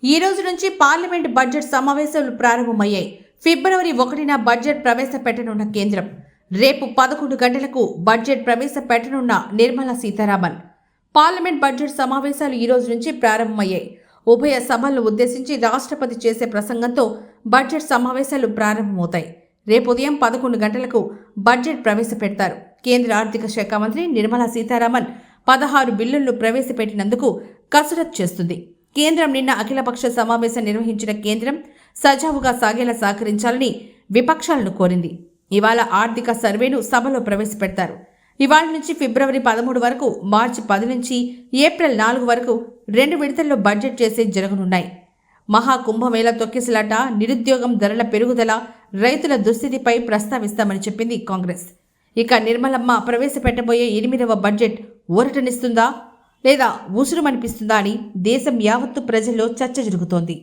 ఈ రోజు నుంచి పార్లమెంట్ బడ్జెట్ సమావేశాలు ప్రారంభమయ్యాయి. ఫిబ్రవరి 1న బడ్జెట్ ప్రవేశపెట్టనున్న కేంద్రం. రేపు 11 గంటలకు బడ్జెట్ ప్రవేశపెట్టనున్న నిర్మలా సీతారామన్. పార్లమెంట్ బడ్జెట్ సమావేశాలు ఈ రోజు నుంచి ప్రారంభమయ్యాయి. ఉభయ సభలను ఉద్దేశించి రాష్ట్రపతి చేసే ప్రసంగంతో బడ్జెట్ సమావేశాలు ప్రారంభమవుతాయి. రేపు ఉదయం 11 గంటలకు బడ్జెట్ ప్రవేశపెడతారు. కేంద్ర ఆర్థిక శాఖ మంత్రి నిర్మలా సీతారామన్ 16 బిల్లులను ప్రవేశపెట్టినందుకు కసరత్తు చేస్తుంది. కేంద్రం నిన్న అఖిలపక్ష సమావేశం నిర్వహించిన కేంద్రం సజావుగా సాగేలా సహకరించాలని విపక్షాలను కోరింది. ఇవాళ ఆర్థిక సర్వేను సభలో ప్రవేశపెడతారు. ఇవాళ నుంచి ఫిబ్రవరి 13 వరకు, మార్చి 10 నుంచి ఏప్రిల్ 4 వరకు 2 విడతల్లో బడ్జెట్ చేసే జరగనున్నాయి. మహాకుంభమేళా తొక్కిసలాట, నిరుద్యోగం, ధరల పెరుగుదల, రైతుల దుస్థితిపై ప్రస్తావిస్తామని చెప్పింది కాంగ్రెస్. ఇక నిర్మలమ్మ ప్రవేశపెట్టబోయే 8వ బడ్జెట్ ఊరటనిస్తుందా లేదా ఉసురుమనిపిస్తుందా అని దేశం యావత్తు ప్రజల్లో చర్చ జరుగుతోంది.